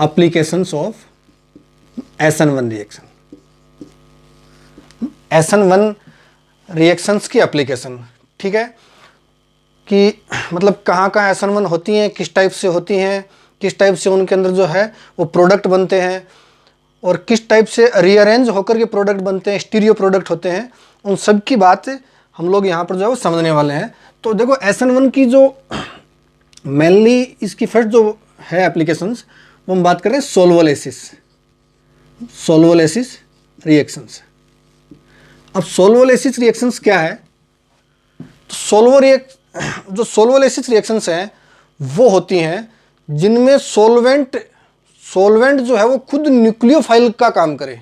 applications of SN1 reaction. SN1 reactions की application, ठीक है, कि मतलब कहाँ कहाँ SN1 होती हैं, किस टाइप से होती हैं, किस टाइप से उनके अंदर जो है वो प्रोडक्ट बनते हैं, और किस टाइप से रीअरेंज होकर के प्रोडक्ट बनते हैं, स्टीरियो प्रोडक्ट होते हैं, उन सब की बात हम लोग यहाँ पर जो है वो समझने वाले हैं। तो देखो SN1 की जो मेनली इसकी फर्स्ट जो है एप्लीकेशंस, वो हम बात कर रहे हैं सोल्वोलिसिस रिएक्शंस। अब सोल्वोलिसिस रिएक्शंस क्या है? तो सोल्वोलिसिस रिएक्शंस हैं वो होती हैं जिनमें सोल्वेंट जो है वो खुद न्यूक्लियोफाइल का काम करे।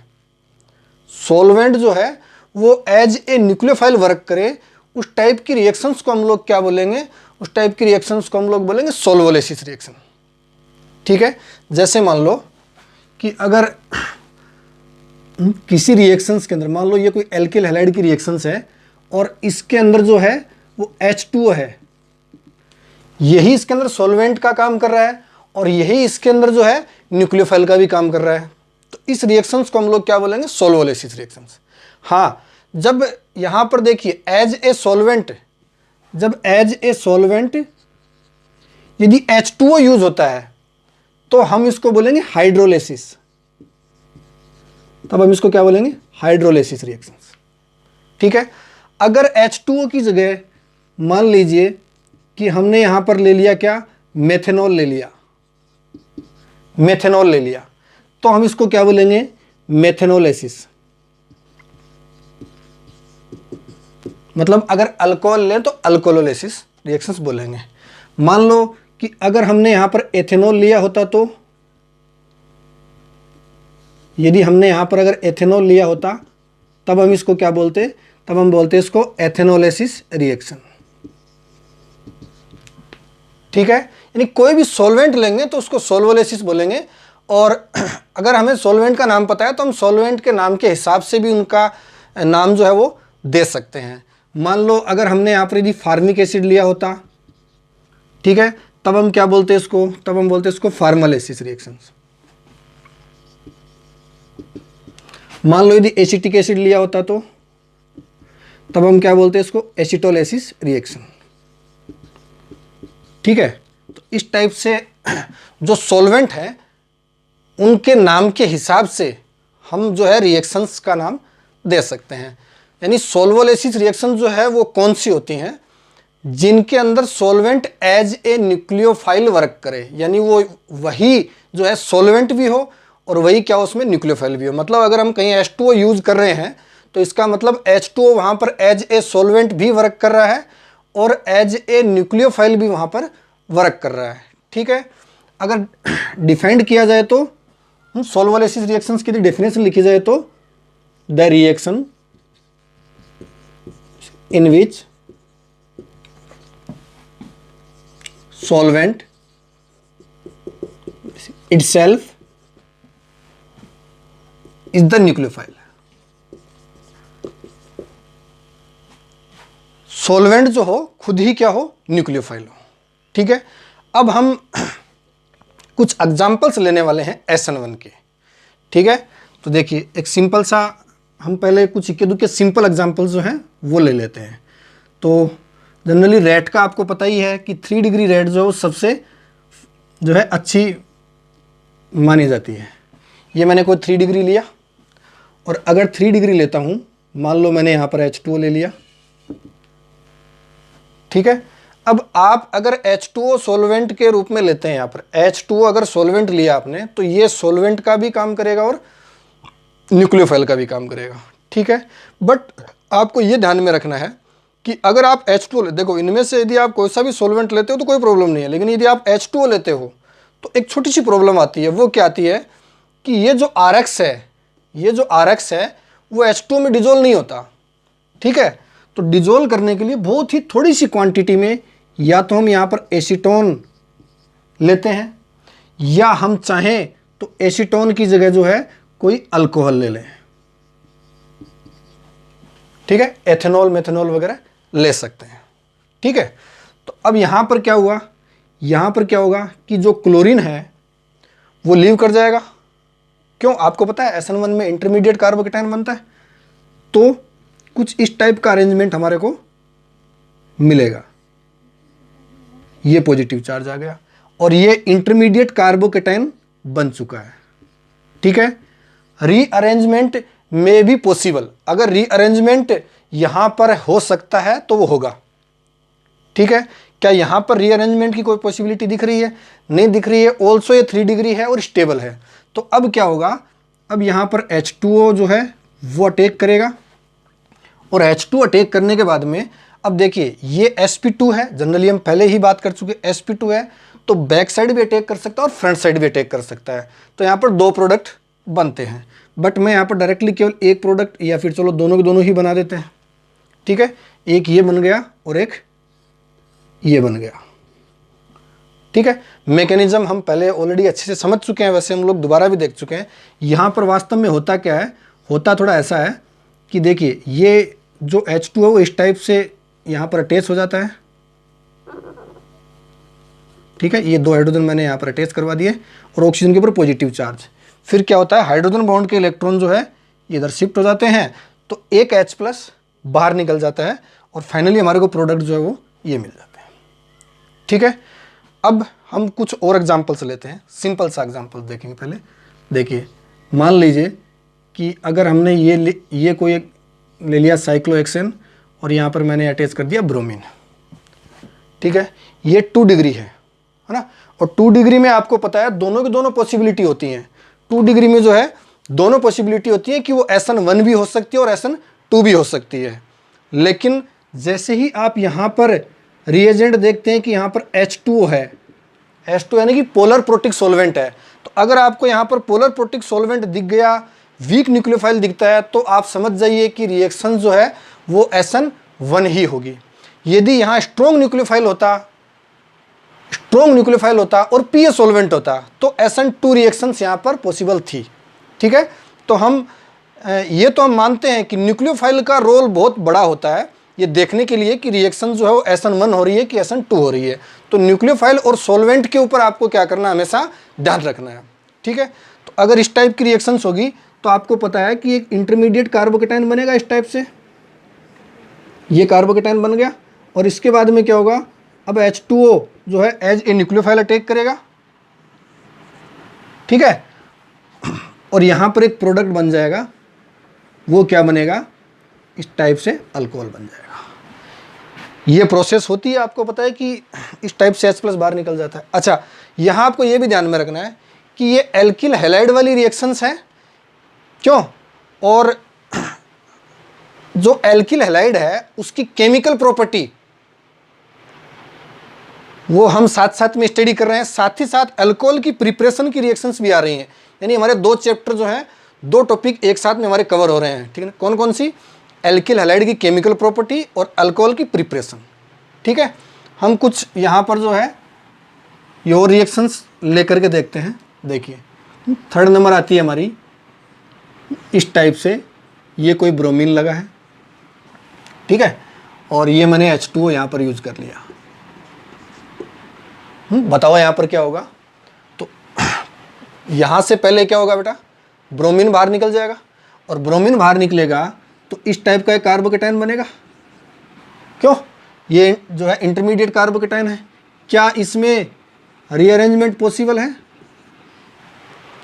सोल्वेंट जो है वो एज ए न्यूक्लियोफाइल वर्क करे। उस टाइप की रिएक्शंस को हम लोग क्या बोलेंगे? उस टाइप की रिएक्शंस को हम लोग बोलेंगे सोल्वोलिसिस रिएक्शन, ठीक है। जैसे मान लो कि अगर किसी रिएक्शंस के अंदर, मान लो ये कोई एल्किल हैलाइड की रिएक्शंस है और इसके अंदर जो है वो H2O है, यही इसके अंदर सॉल्वेंट का काम कर रहा है और यही इसके अंदर जो है न्यूक्लियोफाइल का भी काम कर रहा है। तो इस रिएक्शंस को हम लोग क्या बोलेंगे? सोल्वोलिसिस रिएक्शंस। हाँ, जब यहां पर देखिए एज ए सॉल्वेंट यदि H2O यूज होता है तो हम इसको बोलेंगे हाइड्रोलिसिस। तब हम इसको क्या बोलेंगे? हाइड्रोलिसिस रिएक्शंस, ठीक है। अगर H2O की जगह मान लीजिए कि हमने यहां पर ले लिया क्या? मेथेनॉल ले लिया, तो हम इसको क्या बोलेंगे? मेथेनोलिसिस। मतलब अगर अल्कोहल लें तो अल्कोलोलिसिस रिएक्शंस बोलेंगे। मान लो कि अगर हमने यहां पर एथेनॉल लिया होता, तो यदि हमने यहां पर अगर एथेनॉल लिया होता तब हम इसको क्या बोलते? तब हम बोलते इसको एथेनोलिसिस रिएक्शन, ठीक है। यानी कोई भी सॉल्वेंट लेंगे तो उसको सोल्वोलिसिस बोलेंगे। और अगर हमें सॉल्वेंट का नाम पता है तो हम सॉल्वेंट के नाम के हिसाब से भी उनका नाम जो है वो दे सकते हैं। मान लो अगर हमने यहाँ पर यदि फार्मिक एसिड लिया होता, ठीक है, तब हम क्या बोलते हैं इसको? तब हम बोलते हैं इसको फार्मालिसिस रिएक्शंस। मान लो यदि एसिटिक एसिड लिया होता तो तब हम क्या बोलते हैं इसको? एसिटोलिसिस रिएक्शन, ठीक है। तो इस टाइप से जो सॉल्वेंट है उनके नाम के हिसाब से हम जो है रिएक्शंस का नाम दे सकते हैं। यानी सोल्वोलिसिस रिएक्शन जो है वो कौन सी होती हैं? जिनके अंदर solvent as a nucleophile work करे, यानी वो वही जो है सॉल्वेंट भी हो और वही क्या उसमें न्यूक्लियोफाइल भी हो। मतलब अगर हम कहीं H2O यूज कर रहे हैं तो इसका मतलब H2O वहाँ पर एज ए सॉल्वेंट भी वर्क कर रहा है और एज ए न्यूक्लियोफाइल भी वहाँ पर वर्क कर रहा है, ठीक है। अगर डिफाइंड किया जाए तो सोल्वोलिसिस रिएक्शंस की डेफिनेशन लिखी जाए तो the reaction in which solvent itself is the nucleophile। Solvent जो हो खुद ही क्या हो? न्यूक्लियोफाइल हो, ठीक है। अब हम कुछ एग्जांपल्स लेने वाले हैं SN1 के, ठीक है। तो देखिए एक सिंपल सा, हम पहले कुछ इक्के दुक्के सिंपल एग्जांपल्स जो हैं वो ले लेते हैं। तो जनरली रेट का आपको पता ही है कि 3 डिग्री रेट जो सबसे जो है अच्छी मानी जाती है। ये मैंने कोई 3 डिग्री लिया और अगर 3 डिग्री लेता हूँ, मान लो मैंने यहाँ पर H2O ले लिया, ठीक है। अब आप अगर H2O सॉल्वेंट के रूप में लेते हैं, यहाँ पर H2O अगर सॉल्वेंट लिया आपने तो ये सॉल्वेंट का भी काम करेगा और न्यूक्लियोफाइल का भी काम करेगा, ठीक है। बट आपको ये ध्यान में रखना है कि अगर आप H2O देखो, इनमें से यदि आप कोई सा भी सॉल्वेंट लेते हो तो कोई प्रॉब्लम नहीं है, लेकिन यदि आप H2O लेते हो तो एक छोटी सी प्रॉब्लम आती है। वो क्या आती है कि ये जो RX है वो H2O में डिजोल्व नहीं होता, ठीक है। तो डिजोल्व करने के लिए बहुत ही थोड़ी सी क्वांटिटी में या तो हम यहाँ पर एसीटोन लेते हैं या हम चाहें तो एसीटोन की जगह जो है कोई अल्कोहल ले लें, ठीक है। एथेनॉल मेथेनॉल वगैरह ले सकते हैं, ठीक है। तो अब यहाँ पर क्या हुआ? यहाँ पर क्या होगा कि जो क्लोरीन है वो लीव कर जाएगा। क्यों? आपको पता है SN1 में इंटरमीडिएट कार्बोकेटायन बनता है, तो कुछ इस टाइप का अरेंजमेंट हमारे को मिलेगा। ये पॉजिटिव चार्ज आ गया और ये इंटरमीडिएट कार्बोकेटायन बन चुका है। ठीक है, रीअरेंजमेंट में भी पॉसिबल, अगर रीअरेंजमेंट यहां पर हो सकता है तो वो होगा। ठीक है, क्या यहां पर रीअरेंजमेंट की कोई पॉसिबिलिटी दिख रही है? नहीं दिख रही है। ऑल्सो ये 3 डिग्री है और स्टेबल है। तो अब क्या होगा, अब यहां पर H2O जो है वो अटैक करेगा और H2 अटैक करने के बाद में अब देखिए ये sp2 है, जनरली हम पहले ही बात कर चुके, sp2 है तो बैक साइड भी अटैक कर सकता है और फ्रंट साइड भी अटैक कर सकता है। तो यहाँ पर 2 प्रोडक्ट बनते हैं, बट मैं यहाँ पर डायरेक्टली केवल एक प्रोडक्ट या फिर चलो दोनों के दोनों ही बना देते हैं। ठीक है, एक ये बन गया और एक ये बन गया। ठीक है, मैकेनिज्म हम पहले ऑलरेडी अच्छे से समझ चुके हैं, वैसे हम लोग दोबारा भी देख चुके हैं। यहाँ पर वास्तव में होता क्या है, होता थोड़ा ऐसा है कि देखिए ये जो H2 है वो इस टाइप से यहाँ पर अटैच हो जाता है। ठीक है, ये 2 हाइड्रोजन मैंने यहाँ पर अटैच करवा दिए और ऑक्सीजन के ऊपर पॉजिटिव चार्ज। फिर क्या होता है, हाइड्रोजन बॉन्ड के इलेक्ट्रॉन जो है ये इधर शिफ्ट हो जाते हैं, तो एक H+ बाहर निकल जाता है और फाइनली हमारे को प्रोडक्ट जो है वो ये मिल जाते हैं। ठीक है, अब हम कुछ और एग्जांपल्स लेते हैं, सिंपल सा एग्जांपल देखेंगे पहले। देखिए मान लीजिए कि अगर हमने ये कोई एक ले लिया साइक्लोहेक्सेन और यहाँ पर मैंने अटैच कर दिया ब्रोमीन। ठीक है, ये 2 डिग्री है ना, और 2 डिग्री में आपको पता है दोनों की दोनों पॉसिबिलिटी होती हैं। 2 डिग्री में जो है दोनों पॉसिबिलिटी होती है कि वो SN1 भी हो सकती है और SN2 भी हो सकती है। लेकिन जैसे ही आप यहाँ पर रिएजेंट देखते हैं कि यहाँ पर H2O है, H2 यानी कि पोलर प्रोटिक सॉल्वेंट है, तो अगर आपको यहाँ पर पोलर प्रोटिक सॉल्वेंट दिख गया, वीक न्यूक्लियोफाइल दिखता है, तो आप समझ जाइए कि रिएक्शन जो है वो SN1 ही होगी। यदि यहाँ स्ट्रॉन्ग न्यूक्लियोफाइल होता और पीए सॉल्वेंट होता तो SN2 रिएक्शंस यहाँ पर पॉसिबल थी। ठीक है, तो हम मानते हैं कि न्यूक्लियोफाइल का रोल बहुत बड़ा होता है ये देखने के लिए कि रिएक्शन जो है वो SN1 हो रही है कि SN2 हो रही है। तो न्यूक्लियोफाइल और सॉल्वेंट के ऊपर आपको क्या करना है, हमेशा ध्यान रखना है। ठीक है, तो अगर इस टाइप की रिएक्शंस होगी तो आपको पता है कि एक इंटरमीडिएट कार्बोकेटायन बनेगा इस टाइप से, ये कार्बोकेटायन बन गया और इसके बाद में क्या होगा, अब H2O जो है एज ए न्यूक्लियोफाइल अटैक करेगा। ठीक है, और यहाँ पर एक प्रोडक्ट बन जाएगा, वो क्या बनेगा, इस टाइप से अल्कोहल बन जाएगा। ये प्रोसेस होती है, आपको पता है कि इस टाइप से H+ बाहर निकल जाता है। अच्छा, यहाँ आपको ये भी ध्यान में रखना है कि ये एल्किल हैलाइड वाली रिएक्शंस हैं। क्यों? और जो एल्किल हैलाइड है उसकी केमिकल प्रॉपर्टी वो हम साथ साथ में स्टडी कर रहे हैं, साथ ही साथ अल्कोहल की प्रिपरेशन की रिएक्शंस भी आ रही हैं। यानी हमारे 2 चैप्टर जो हैं, 2 टॉपिक एक साथ में हमारे कवर हो रहे हैं। ठीक है, कौन कौन सी? एल्किल हैलाइड की केमिकल प्रॉपर्टी और अल्कोहल की प्रिपरेशन। ठीक है, हम कुछ यहाँ पर जो है ये और रिएक्शंस लेकर के देखते हैं। देखिए 3rd नंबर आती है हमारी इस टाइप से, ये कोई ब्रोमीन लगा है। ठीक है, और ये मैंने H2O यहाँ पर यूज कर लिया। बताओ यहाँ पर क्या होगा, तो यहाँ से पहले क्या होगा बेटा, ब्रोमीन बाहर निकल जाएगा और ब्रोमीन बाहर निकलेगा तो इस टाइप का एक कार्बोकेटायन बनेगा। क्यों? ये जो है इंटरमीडिएट कार्बोकेटायन है। क्या इसमें रीअरेंजमेंट पॉसिबल है?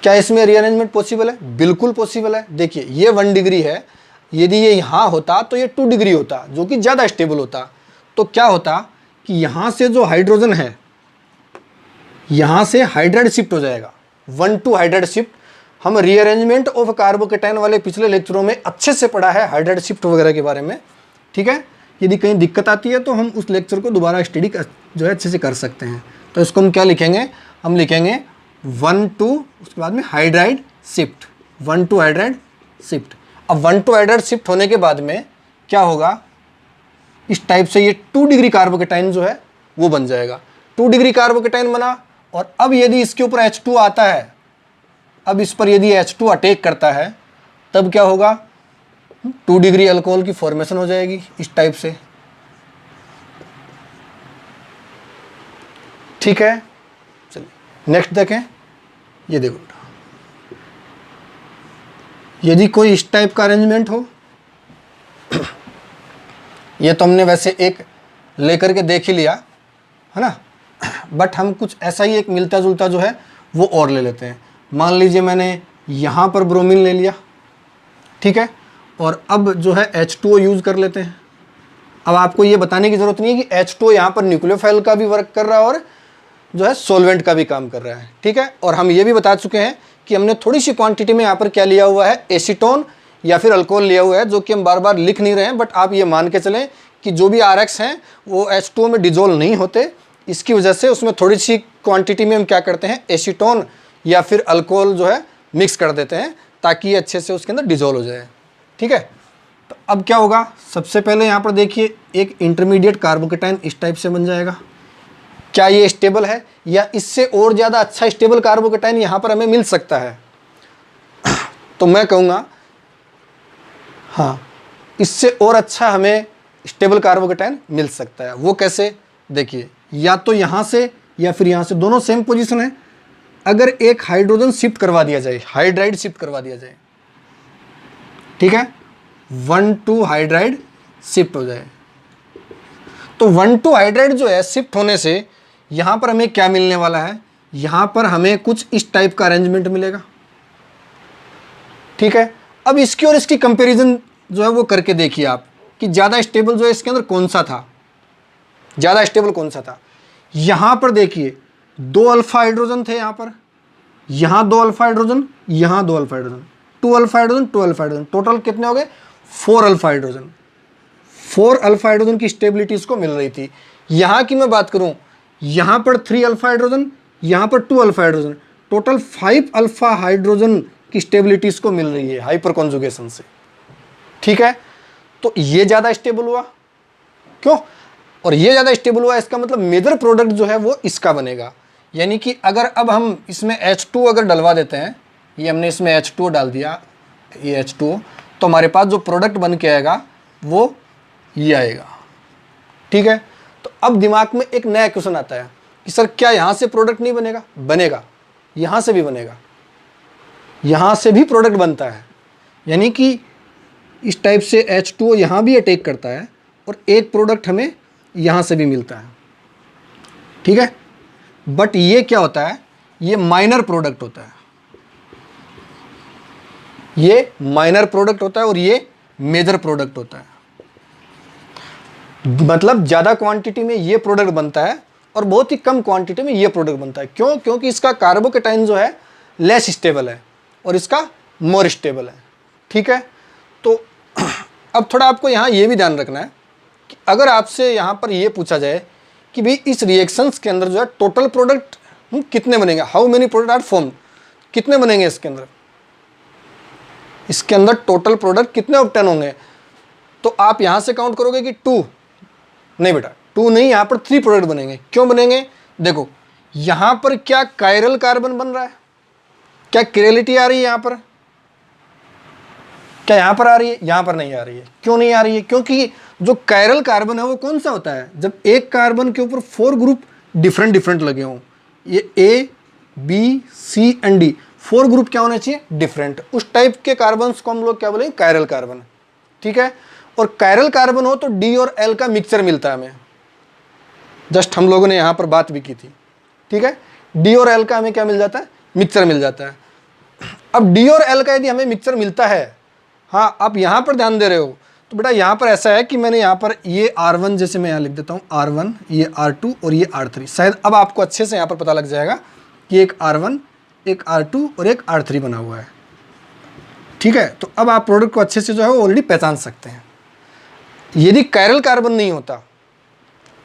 क्या इसमें रीअरेंजमेंट पॉसिबल है? बिल्कुल पॉसिबल है। देखिए ये 1 डिग्री है, यदि ये यहाँ होता तो ये 2 डिग्री होता, जो कि ज़्यादा स्टेबल होता। तो क्या होता कि यहाँ से जो हाइड्रोजन है, यहाँ से हाइड्राइड शिफ्ट हो जाएगा, 1 हाइड्राइड शिफ्ट। हम रीअरेंजमेंट ऑफ कार्बोकेटायन वाले पिछले लेक्चरों में अच्छे से पढ़ा है हाइड्राइड शिफ्ट वगैरह के बारे में। ठीक है, यदि कहीं दिक्कत आती है तो हम उस लेक्चर को दोबारा स्टडी जो है अच्छे से कर सकते हैं। तो इसको हम क्या लिखेंगे, हम लिखेंगे 1 उसके बाद में हाइड्राइड शिफ्ट, 1 हाइड्राइड शिफ्ट। अब 1 हाइड्राइड शिफ्ट होने के बाद में क्या होगा, इस टाइप से ये 2 डिग्री कार्बोकेटायन जो है वो बन जाएगा। 2 डिग्री कार्बोकेटायन बना, और अब यदि इसके ऊपर H2 आता है, अब इस पर यदि H2 अटैक करता है तब क्या होगा, 2 डिग्री अल्कोहल की फॉर्मेशन हो जाएगी इस टाइप से। ठीक है, चलिए नेक्स्ट देखें। ये देखो बेटा, यदि कोई इस टाइप का अरेंजमेंट हो, ये तो हमने वैसे एक लेकर के देख ही लिया है ना, बट हम कुछ ऐसा ही एक मिलता जुलता जो है वो और ले लेते हैं। मान लीजिए मैंने यहाँ पर ब्रोमीन ले लिया, ठीक है, और अब जो है H2O यूज़ कर लेते हैं। अब आपको ये बताने की ज़रूरत नहीं है कि H2O यहाँ पर न्यूक्लियोफाइल का भी वर्क कर रहा है और जो है सॉल्वेंट का भी काम कर रहा है, ठीक है। और हम ये भी बता चुके हैं कि हमने थोड़ी सी क्वांटिटी में यहाँ पर क्या लिया हुआ है, एसीटोन या फिर अल्कोहल लिया हुआ है, जो कि हम बार बार लिख नहीं रहे हैं, बट आप ये मान के चलें कि जो भी RX हैं वो H2O में डिजोल्व नहीं होते। इसकी वजह से उसमें थोड़ी सी क्वांटिटी में हम क्या करते हैं, एसीटोन या फिर अल्कोहल जो है मिक्स कर देते हैं, ताकि ये अच्छे से उसके अंदर डिजोल्व हो जाए, ठीक है। तो अब क्या होगा, सबसे पहले यहाँ पर देखिए एक इंटरमीडिएट कार्बोकेटाइन इस टाइप से बन जाएगा। क्या ये स्टेबल है, या इससे और ज़्यादा अच्छा स्टेबल कार्बोकेटाइन यहाँ पर हमें मिल सकता है? तो मैं कहूँगा हाँ, इससे और अच्छा हमें स्टेबल कार्बोकेटाइन मिल सकता है। वो कैसे, देखिए, या तो यहाँ से या फिर यहाँ से, दोनों सेम पोजीशन है। अगर एक हाइड्रोजन शिफ्ट करवा दिया जाए, हाइड्राइड शिफ्ट करवा दिया जाए, ठीक है, 1,2 हाइड्राइड शिफ्ट हो जाए, तो 1,2 हाइड्राइड जो है शिफ्ट होने से यहाँ पर हमें क्या मिलने वाला है, यहाँ पर हमें कुछ इस टाइप का अरेंजमेंट मिलेगा, ठीक है। अब इसकी और इसकी कंपैरिजन जो है वो करके देखिए आप कि ज़्यादा स्टेबल जो है इसके अंदर कौन सा था, ज़्यादा स्टेबल कौन सा था। यहाँ पर देखिए 2 अल्फा हाइड्रोजन थे, यहाँ 2 अल्फा हाइड्रोजन, यहाँ 2 alpha hydrogen, 2 alpha hydrogen, 2 alpha hydrogen, total कितने हो गए, 4 अल्फा हाइड्रोजन। 4 अल्फा हाइड्रोजन की स्टेबिलिटी इसको मिल रही थी। यहाँ की मैं बात करूँ, यहाँ पर 3 अल्फा हाइड्रोजन, यहाँ पर 2 alpha hydrogen, total 5 alpha hydrogen की स्टेबिलिटी इसको मिल रही है हाइपर कॉन्जुगेशन से, ठीक है। तो ये ज़्यादा स्टेबल हुआ, क्यों, और ये ज़्यादा स्टेबल हुआ, इसका मतलब मेजर प्रोडक्ट जो है वो इसका बनेगा। यानी कि अगर अब हम इसमें H2 अगर डलवा देते हैं, ये हमने इसमें H2 डाल दिया, ये H2, तो हमारे पास जो प्रोडक्ट बन के आएगा वो ये आएगा, ठीक है। तो अब दिमाग में एक नया क्वेश्चन आता है कि सर क्या यहाँ से प्रोडक्ट नहीं बनेगा? बनेगा, यहाँ से भी बनेगा, यहाँ से भी प्रोडक्ट बनता है। यानी कि इस टाइप से H2O यहाँ भी अटैक करता है और एक प्रोडक्ट हमें यहाँ से भी मिलता है, ठीक है। बट ये क्या होता है, ये माइनर प्रोडक्ट होता है, ये माइनर प्रोडक्ट होता है और ये मेजर प्रोडक्ट होता है। मतलब ज़्यादा क्वांटिटी में ये प्रोडक्ट बनता है और बहुत ही कम क्वांटिटी में ये प्रोडक्ट बनता है। क्यों? क्योंकि इसका कार्बोकेटाइन जो है लेस स्टेबल है और इसका मोर स्टेबल है, ठीक है। तो अब थोड़ा आपको यहाँ ये भी ध्यान रखना है कि अगर आपसे यहाँ पर ये पूछा जाए कि भाई इस रिएक्शंस के अंदर जो है टोटल प्रोडक्ट कितने बनेंगे, how many product are form, कितने बनेंगे इसके अंदर टोटल प्रोडक्ट कितने ऑब्टेन होंगे, तो आप यहाँ से काउंट करोगे कि 2, नहीं बेटा 2 नहीं, यहाँ पर 3 प्रोडक्ट बनेंगे। क्यों बनेंगे? देखो यहाँ पर क्या कायरल कार्बन बन रहा है, क्या किरलिटी आ रही है यहाँ पर, क्या यहाँ पर आ रही है? यहाँ पर नहीं आ रही है। क्यों नहीं आ रही है? क्योंकि जो कायरल कार्बन है वो कौन सा होता है, जब एक कार्बन के ऊपर 4 ग्रुप डिफरेंट लगे हों, ये A, B, C and D 4 group क्या होने चाहिए, डिफरेंट। उस टाइप के कार्बन्स को हम लोग क्या बोलेंगे, कायरल कार्बन, ठीक है। और कायरल कार्बन हो तो D और L का मिक्सचर मिलता है हमें, जस्ट हम लोगों ने यहाँ पर बात भी की थी, ठीक है। D और L का हमें क्या मिल जाता है, मिक्सचर मिल जाता है। अब D और L का यदि हमें मिक्सचर मिलता है, हाँ आप यहाँ पर ध्यान दे रहे हो, तो बेटा यहाँ पर ऐसा है कि मैंने यहाँ पर ये R1 जैसे मैं यहाँ लिख देता हूँ R1, ये R2 और ये R3। शायद अब आपको अच्छे से यहाँ पर पता लग जाएगा कि एक R1, एक R2 और एक R3 बना हुआ है, ठीक है। तो अब आप प्रोडक्ट को अच्छे से जो है वो ऑलरेडी पहचान सकते हैं। यदि कायरल कार्बन नहीं होता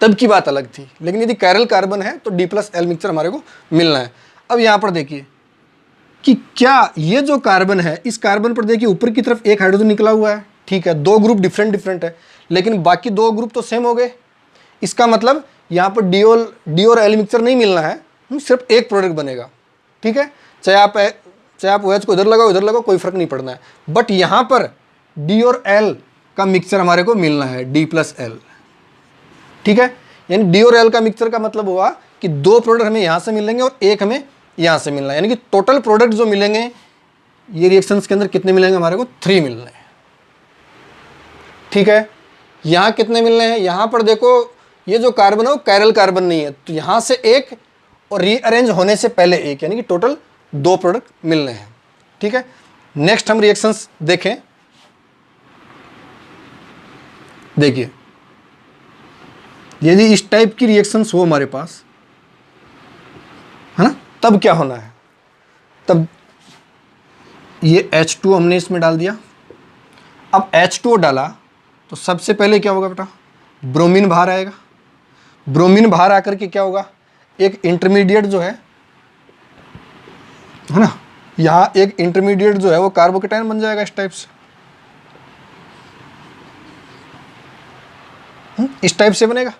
तब की बात अलग थी, लेकिन यदि कायरल कार्बन है तो D+L मिक्सचर हमारे को मिलना है। अब यहाँ पर देखिए कि क्या ये जो कार्बन है, इस कार्बन पर देखिए ऊपर की तरफ एक हाइड्रोजन निकला हुआ है, ठीक है, 2 ग्रुप डिफरेंट है, लेकिन बाकी 2 ग्रुप तो सेम हो गए। इसका मतलब यहाँ पर D और L मिक्सचर नहीं मिलना है, सिर्फ एक प्रोडक्ट बनेगा, ठीक है। चाहे आप OH को इधर लगाओ कोई फर्क नहीं पड़ना है, बट यहाँ पर D और L का मिक्सचर हमारे को मिलना है, D+L, ठीक है। यानी D और L का मिक्सचर का मतलब हुआ कि 2 प्रोडक्ट हमें यहाँ से मिलेंगे और एक हमें यहाँ से मिलना है, यानी कि टोटल प्रोडक्ट जो मिलेंगे ये रिएक्शंस के अंदर कितने मिलेंगे हमारे को, 3 मिलने हैं। ठीक है, यहाँ कितने मिलने हैं, यहाँ पर देखो ये जो कार्बन है वो कायरल कार्बन नहीं है, तो यहाँ से एक और रीअरेंज होने से पहले एक, यानी कि टोटल 2 प्रोडक्ट मिलने हैं। ठीक है, नेक्स्ट हम रिएक्शंस देखें। देखिए यदि इस टाइप की रिएक्शंस हो हमारे पास, है ना, तब क्या होना है, तब ये H2 हमने इसमें डाल दिया। अब H2 डाला तो सबसे पहले क्या होगा बेटा, ब्रोमीन बाहर आएगा। ब्रोमीन बाहर आकर के क्या होगा, एक इंटरमीडिएट जो है ना, यहाँ एक इंटरमीडिएट जो है वो कार्बोकेटायन बन जाएगा इस टाइप से। इस टाइप से बनेगा।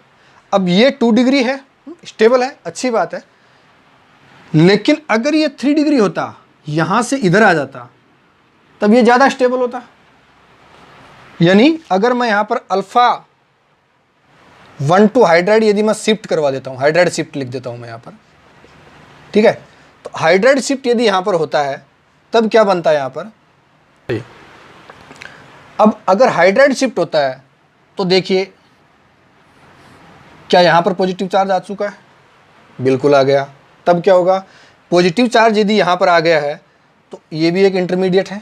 अब ये 2 डिग्री है, स्टेबल है, अच्छी बात है, लेकिन अगर ये 3 डिग्री होता, यहाँ से इधर आ जाता, तब ये ज़्यादा स्टेबल होता। यानी अगर मैं यहाँ पर अल्फा 1 हाइड्राइड यदि मैं शिफ्ट करवा देता हूँ, हाइड्राइड शिफ्ट लिख देता हूँ मैं यहाँ पर, ठीक है, तो हाइड्राइड शिफ्ट यदि यहाँ पर होता है तब क्या बनता है यहाँ पर। अब अगर हाइड्राइड शिफ्ट होता है तो देखिए क्या यहाँ पर पॉजिटिव चार्ज आ चुका है, बिल्कुल आ गया। तब क्या होगा, पॉजिटिव चार्ज यदि यहाँ पर आ गया है तो ये भी एक इंटरमीडिएट है।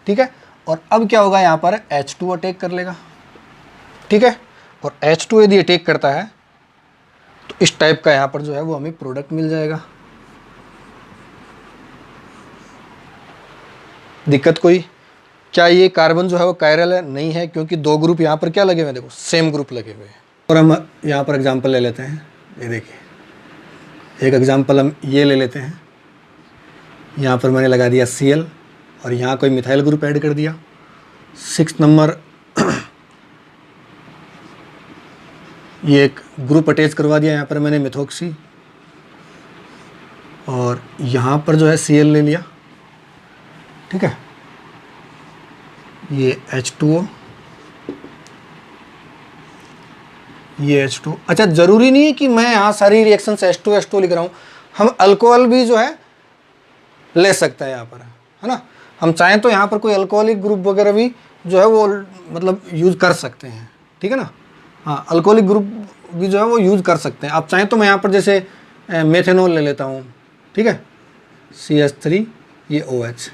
ठीक है, और अब क्या होगा, यहाँ पर H2 अटैक कर लेगा। ठीक है, और H2 यदि अटैक करता है तो इस टाइप का यहाँ पर जो है वो हमें प्रोडक्ट मिल जाएगा। दिक्कत कोई, क्या ये कार्बन जो है वो कायरल है, नहीं है, क्योंकि 2 ग्रुप यहाँ पर क्या लगे हुए हैं, देखो सेम ग्रुप लगे हुए हैं। और हम यहाँ पर एग्जांपल ले लेते हैं, ये देखिए एक एग्जांपल हम ये ले लेते हैं। यहाँ पर मैंने लगा दिया Cl और यहाँ कोई मिथाइल ग्रुप ऐड कर दिया। 6 नंबर ये एक ग्रुप अटैच करवा दिया, यहाँ पर मैंने मिथोक्सी, और यहाँ पर जो है Cl ले लिया। ठीक है, ये H2O, ये H2। अच्छा, ज़रूरी नहीं है कि मैं यहाँ सारी रिएक्शंस H2 लिख रहा हूँ, हम अल्कोहल भी जो है ले सकते हैं यहाँ पर, है ना। हम चाहें तो यहाँ पर कोई अल्कोहलिक ग्रुप वगैरह भी जो है वो मतलब यूज़ कर सकते हैं। ठीक है ना, हाँ, अल्कोहलिक ग्रुप भी जो है वो यूज़ कर सकते हैं। आप चाहें तो मैं यहाँ पर जैसे मेथेनॉल ले लेता हूँ, ठीक है, CH3, ये OH,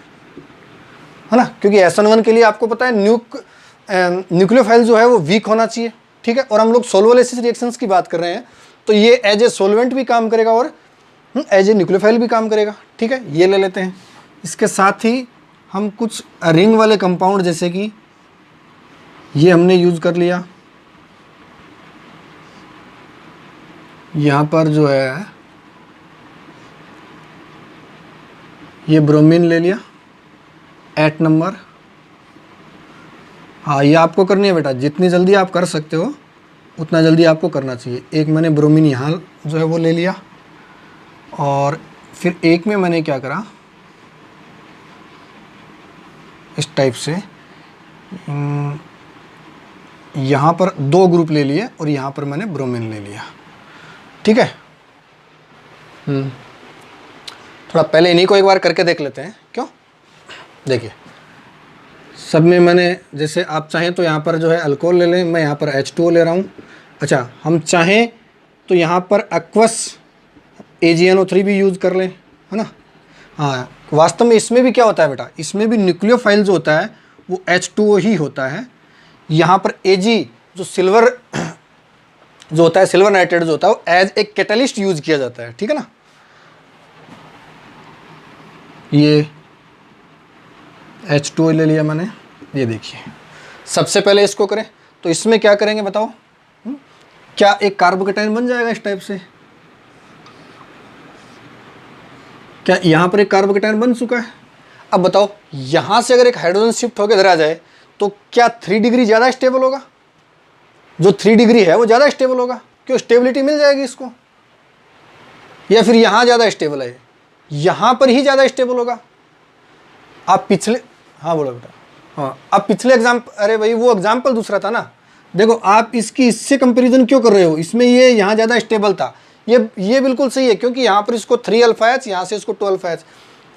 है ना, क्योंकि SN1 के लिए आपको पता है न्यूक्लियोफाइल जो है वो वीक होना चाहिए। ठीक है, और हम लोग सोल्वोलिसिस रिएक्शंस की बात कर रहे हैं, तो ये एज ए सोलवेंट भी काम करेगा और एज ए न्यूक्लियोफाइल भी काम करेगा। ठीक है, ये ले लेते हैं। इसके साथ ही हम कुछ रिंग वाले कंपाउंड जैसे कि ये हमने यूज़ कर लिया। यहाँ पर जो है ये ब्रोमीन ले लिया 8 नंबर। हाँ, ये आपको करनी है बेटा, जितनी जल्दी आप कर सकते हो उतना जल्दी आपको करना चाहिए। एक मैंने ब्रोमीन यहाँ जो है वो ले लिया, और फिर एक में मैंने क्या करा, इस टाइप से यहाँ पर 2 ग्रुप ले लिए और यहाँ पर मैंने ब्रोमीन ले लिया। ठीक है, थोड़ा पहले इन्हीं को एक बार करके देख लेते हैं, क्यों। देखिए सब में मैंने, जैसे आप चाहें तो यहाँ पर जो है अल्कोहल ले लें, मैं यहाँ पर H2O ले रहा हूँ। अच्छा, हम चाहें तो यहाँ पर एक्वस AgNO3 भी यूज़ कर लें, है ना। हाँ, वास्तव में इसमें भी क्या होता है बेटा, इसमें भी न्यूक्लियोफाइल जो होता है वो H2O ही होता है। यहाँ पर Ag जो सिल्वर जो होता है, सिल्वर नाइट्रेट जो होता है, वो एज ए कैटलिस्ट यूज़ किया जाता है। ठीक है ना, ये H2O ले लिया मैंने। ये देखिए, सबसे पहले इसको करें तो इसमें क्या करेंगे बताओ, क्या एक कार्बोकेटाइन बन जाएगा इस टाइप से। क्या यहाँ पर एक कार्बोकेटाइन बन चुका है। अब बताओ, यहाँ से अगर एक हाइड्रोजन शिफ्ट होकर इधर आ जाए तो क्या 3 डिग्री ज़्यादा स्टेबल होगा, जो 3 डिग्री है वो ज़्यादा स्टेबल होगा, क्यों, स्टेबिलिटी मिल जाएगी इसको, या फिर यहाँ ज़्यादा स्टेबल है, यहाँ पर ही ज़्यादा स्टेबल होगा। आप पिछले, हाँ बोलो बेटा, हाँ, आप पिछले एग्जाम्पल, अरे भाई वो एग्जाम्पल दूसरा था ना। देखो आप इसकी इससे कंपैरिजन क्यों कर रहे हो, इसमें ये यहाँ ज़्यादा स्टेबल था, ये बिल्कुल सही है, क्योंकि यहाँ पर इसको 3 अल्फा एच, यहाँ से इसको 2 अल्फा एच,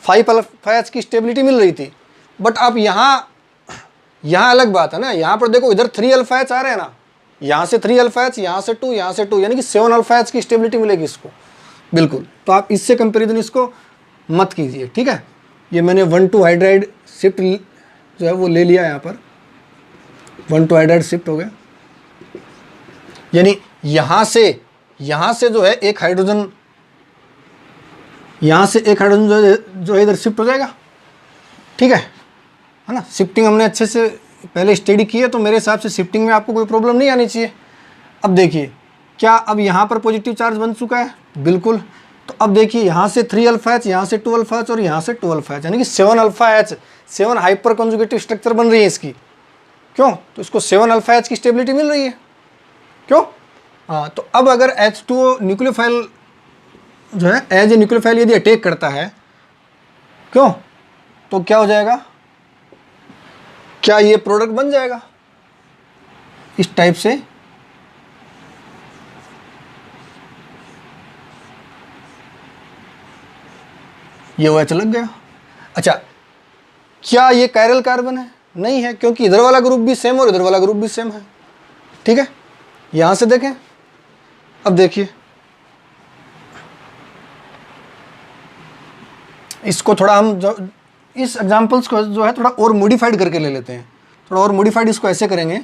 5 अल्फा एच की स्टेबिलिटी मिल रही थी। बट अब यहाँ अलग बात है ना, यहाँ पर देखो इधर 3 अल्फा एच आ रहे हैं ना, यहाँ से 3 अल्फा एच, यहाँ से 2, यहाँ से 2, यानी कि 7 अल्फा एच की स्टेबिलिटी मिलेगी इसको, बिल्कुल। तो आप इससे कंपेरिजन इसको मत कीजिए, ठीक है। ये मैंने 1,2 हाइड्राइड शिफ्ट जो है वो ले लिया, यहाँ पर 1,2 हाइड्राइड शिफ्ट हो गया, यानी यहाँ से जो है एक हाइड्रोजन, यहाँ से एक हाइड्रोजन जो है इधर शिफ्ट हो जाएगा, ठीक है ना। शिफ्टिंग हमने अच्छे से पहले स्टडी की है, तो मेरे हिसाब से शिफ्टिंग में आपको कोई प्रॉब्लम नहीं आनी चाहिए। अब देखिए क्या अब यहाँ पर पॉजिटिव चार्ज बन चुका है, बिल्कुल। तो अब देखिए यहाँ से 3 अल्फा एच, यहाँ से 2 अल्फा एच और यहाँ से 2 अल्फा एच, यानी कि 7 alpha H, 7 hyper conjugative structure बन रही है इसकी। क्यों? तो इसको 7 अल्फा एच की स्टेबिलिटी मिल रही है, क्यों? हाँ, तो अब अगर H2O न्यूक्लियोफाइल जो है एज ए न्यूक्लियोफाइल यदि अटैक करता है, क्यों, तो क्या हो जाएगा, क्या ये प्रोडक्ट बन जाएगा इस टाइप से। ये OH लग गया। अच्छा, क्या ये कायरल कार्बन है? नहीं है, क्योंकि इधर वाला ग्रुप भी सेम और इधर वाला ग्रुप भी सेम है, ठीक है। यहां से देखें, अब देखिए इसको थोड़ा हम जो इस एग्जांपल्स को जो है थोड़ा और मॉडिफाइड करके ले लेते हैं, थोड़ा और मॉडिफाइड इसको ऐसे करेंगे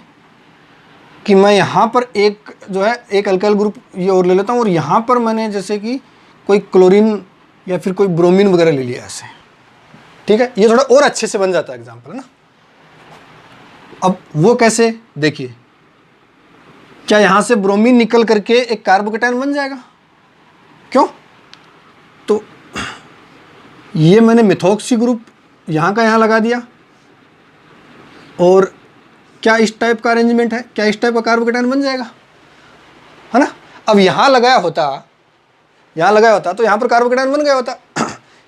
कि मैं यहाँ पर एक जो है एक अल्काइल ग्रुप ये और ले लेता हूँ, और यहाँ पर मैंने जैसे कि कोई क्लोरीन या फिर कोई ब्रोमीन वगैरह ले लिया ऐसे, ठीक है। ये थोड़ा और अच्छे से बन जाता है एग्जाम्पल, है ना। अब वो कैसे, देखिए क्या यहाँ से ब्रोमीन निकल करके एक कार्बोकेटायन बन जाएगा, क्यों? तो ये मैंने मिथॉक्सी ग्रुप यहाँ का यहाँ लगा दिया, और क्या इस टाइप का अरेंजमेंट है, क्या इस टाइप का कार्बोकेटायन बन जाएगा, है ना। अब यहाँ लगाया होता तो यहाँ पर कार्बोकेटायन बन गया होता।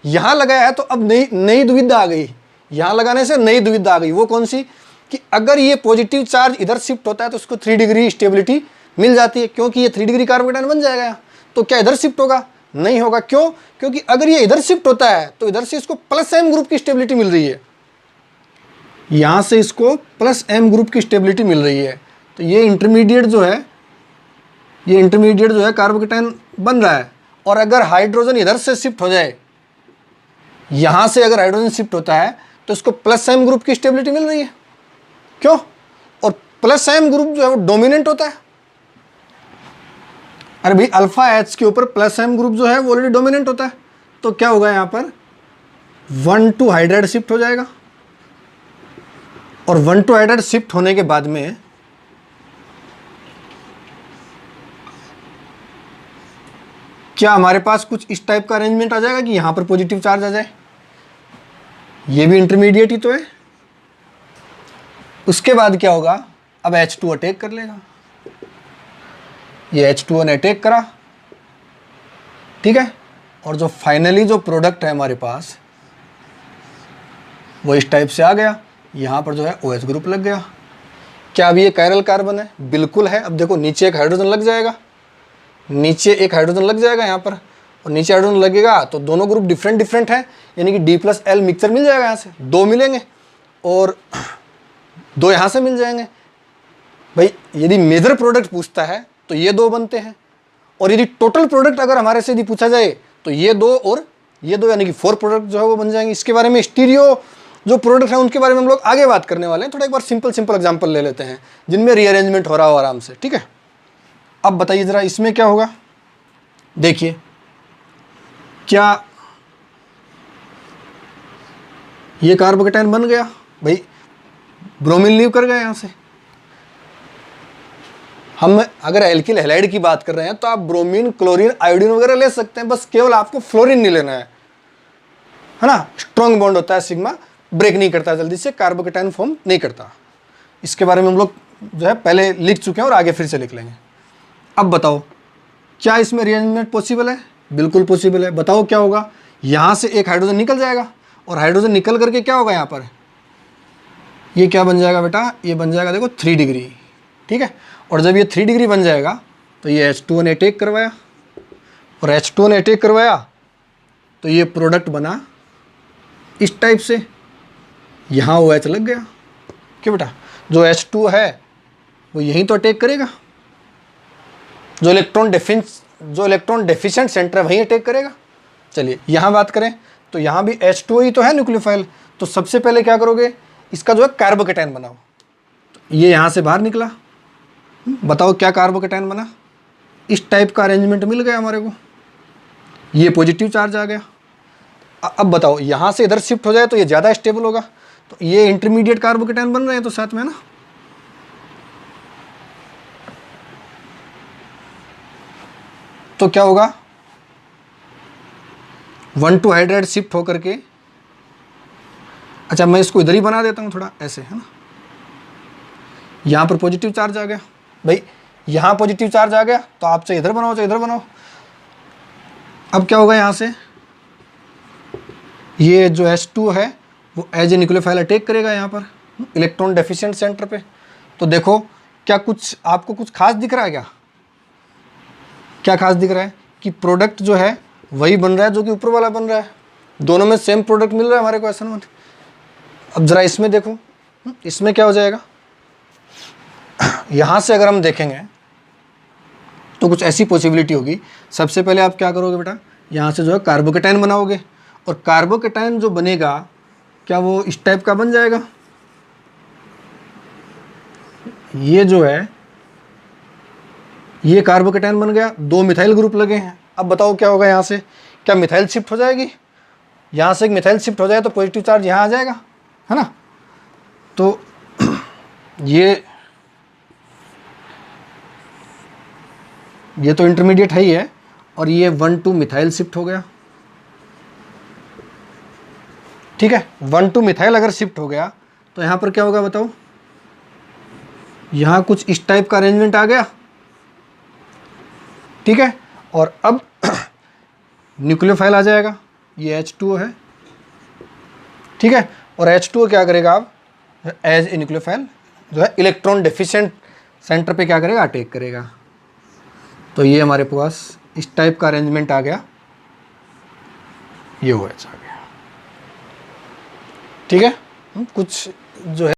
यहाँ लगाया है तो अब नई दुविधा आ गई, यहाँ लगाने से नई दुविधा आ गई। वो कौन सी, कि अगर ये पॉजिटिव चार्ज इधर शिफ्ट होता है तो उसको 3 डिग्री स्टेबिलिटी मिल जाती है, क्योंकि ये 3 डिग्री कार्बोकेटायन बन जाएगा यहाँ। तो क्या इधर शिफ्ट होगा? नहीं होगा। क्यों? क्योंकि अगर ये इधर शिफ्ट होता है तो इधर से इसको +M ग्रुप की स्टेबिलिटी मिल रही है, यहाँ से इसको +M ग्रुप की स्टेबिलिटी मिल रही है। तो ये इंटरमीडिएट जो है कार्बोकेटायन बन रहा है। और अगर हाइड्रोजन इधर से शिफ्ट हो जाए, यहाँ से अगर हाइड्रोजन शिफ्ट होता है तो इसको +M ग्रुप की स्टेबिलिटी मिल रही है, क्यों? और +M ग्रुप जो है वो डोमिनेंट होता है। अरे भाई अल्फा एच के ऊपर +M ग्रुप जो है वो ऑलरेडी डोमिनेंट होता है। तो क्या होगा, यहाँ पर 1,2 हाइड्राइड शिफ्ट हो जाएगा, और 1,2 हाइड्राइड शिफ्ट होने के बाद में क्या हमारे पास कुछ इस टाइप का अरेंजमेंट आ जाएगा कि यहाँ पर पॉजिटिव चार्ज आ जाए। ये भी इंटरमीडिएट ही तो है। उसके बाद क्या होगा, अब H2O अटैक कर लेगा। ये H2O ने अटैक करा, ठीक है। और जो फाइनली जो प्रोडक्ट है हमारे पास वो इस टाइप से आ गया। यहाँ पर जो है OH ग्रुप लग गया। क्या अब ये कायरल कार्बन है? बिल्कुल है। अब देखो नीचे एक हाइड्रोजन लग जाएगा, यहाँ पर, और नीचे हाइड्रोजन लगेगा तो दोनों ग्रुप डिफरेंट है, यानी कि D+L मिक्सचर मिल जाएगा। यहाँ से 2 मिलेंगे और 2 यहाँ से मिल जाएंगे। भाई यदि मेजर प्रोडक्ट पूछता है तो ये 2 बनते हैं, और यदि टोटल प्रोडक्ट अगर हमारे से यदि पूछा जाए तो ये 2 और ये 2, यानी कि 4 प्रोडक्ट जो है वो बन जाएंगे। इसके बारे में स्टीरियो जो प्रोडक्ट है उनके बारे में हम लोग आगे बात करने वाले हैं। थोड़ा एक बार सिंपल एग्जाम्पल ले लेते हैं जिनमें रीअरेंजमेंट हो रहा हो आराम से, ठीक है। अब बताइए ज़रा इसमें क्या होगा। देखिए क्या ये कार्बोकेटायन बन गया, भाई ब्रोमीन लीव कर गया यहाँ से। हम अगर एल्किल हैलाइड की बात कर रहे हैं तो आप ब्रोमीन, क्लोरीन, आयोडीन वगैरह ले सकते हैं, बस केवल आपको फ्लोरीन नहीं लेना है ना। स्ट्रॉन्ग बॉन्ड होता है, सिग्मा ब्रेक नहीं करता जल्दी से, कार्बोकेटायन फॉर्म नहीं करता। इसके बारे में हम लोग जो है पहले लिख चुके हैं और आगे फिर से लिख लेंगे। अब बताओ क्या इसमें रीअरेंजमेंट पॉसिबल है? बिल्कुल पॉसिबल है। बताओ क्या होगा, यहाँ से एक हाइड्रोजन निकल जाएगा, और हाइड्रोजन निकल करके क्या होगा यहाँ पर, ये क्या बन जाएगा बेटा, ये बन जाएगा देखो 3 डिग्री, ठीक है। और जब ये 3 डिग्री बन जाएगा तो ये H2O ने अटैक करवाया, और H2O ने अटैक करवाया तो ये प्रोडक्ट बना इस टाइप से, यहाँ OH लग गया। क्यों बेटा, जो H2 है वो यहीं तो अटैक करेगा, जो इलेक्ट्रॉन डेफिशिएंट सेंटर है वहीं अटैक करेगा। चलिए यहाँ बात करें तो यहाँ भी H2O ही तो है न्यूक्लियोफाइल, तो सबसे पहले क्या करोगे, इसका जो है कार्बोकेटायन बनाओ। तो ये यहाँ से बाहर निकला, बताओ क्या कार्बोकेटायन बना, इस टाइप का अरेंजमेंट मिल गया हमारे को, ये पॉजिटिव चार्ज आ गया। अब बताओ यहाँ से इधर शिफ्ट हो जाए तो ये ज़्यादा स्टेबल होगा, तो ये इंटरमीडिएट कार्बोकेटायन बन रहे हैं तो साथ में ना, तो क्या होगा 1,2 हाइड्राइड शिफ्ट होकर के, अच्छा मैं इसको इधर ही बना देता हूँ थोड़ा ऐसे, है ना, यहाँ पर पॉजिटिव चार्ज आ गया भाई, यहाँ पॉजिटिव चार्ज आ गया तो आप चाहे इधर बनाओ चाहे इधर बनाओ। अब क्या होगा, यहाँ से ये जो H2 है वो एज ए न्यूक्लियोफाइल अटैक करेगा यहाँ पर इलेक्ट्रॉन डेफिशिएंट सेंटर पे। तो देखो क्या कुछ आपको कुछ खास दिख रहा है, क्या खास दिख रहा है कि प्रोडक्ट जो है वही बन रहा है जो कि ऊपर वाला बन रहा है, दोनों में सेम प्रोडक्ट मिल रहा है हमारे को, ऐसा नहीं। अब ज़रा इसमें देखो, इसमें क्या हो जाएगा, यहाँ से अगर हम देखेंगे तो कुछ ऐसी पॉसिबिलिटी होगी। सबसे पहले आप क्या करोगे बेटा, यहाँ से जो है कार्बोकेटायन बनाओगे, और कार्बोकेटायन जो बनेगा क्या वो इस टाइप का बन जाएगा, ये जो है ये कार्बोकेटायन बन गया, 2 मिथाइल ग्रुप लगे हैं। अब बताओ क्या होगा, यहाँ से क्या मिथाइल शिफ्ट हो जाएगी, यहाँ से एक मिथाइल शिफ्ट हो जाए तो पॉजिटिव चार्ज यहाँ आ जाएगा, है ना। तो ये तो इंटरमीडिएट है ही है, और ये 1,2 मिथाइल शिफ्ट हो गया, ठीक है। 1,2 मिथाइल अगर शिफ्ट हो गया तो यहाँ पर क्या होगा बताओ, यहाँ कुछ इस टाइप का अरेंजमेंट आ गया, ठीक है। और अब न्यूक्लियोफाइल आ जाएगा, ये H2O है, ठीक है। और H2O क्या करेगा, अब एज ए न्यूक्लियोफाइल जो है इलेक्ट्रॉन डेफिशिएंट सेंटर पे क्या करेगा, अटैक करेगा। तो ये हमारे पास इस टाइप का अरेंजमेंट आ गया, ये OH आ गया, ठीक है। कुछ जो है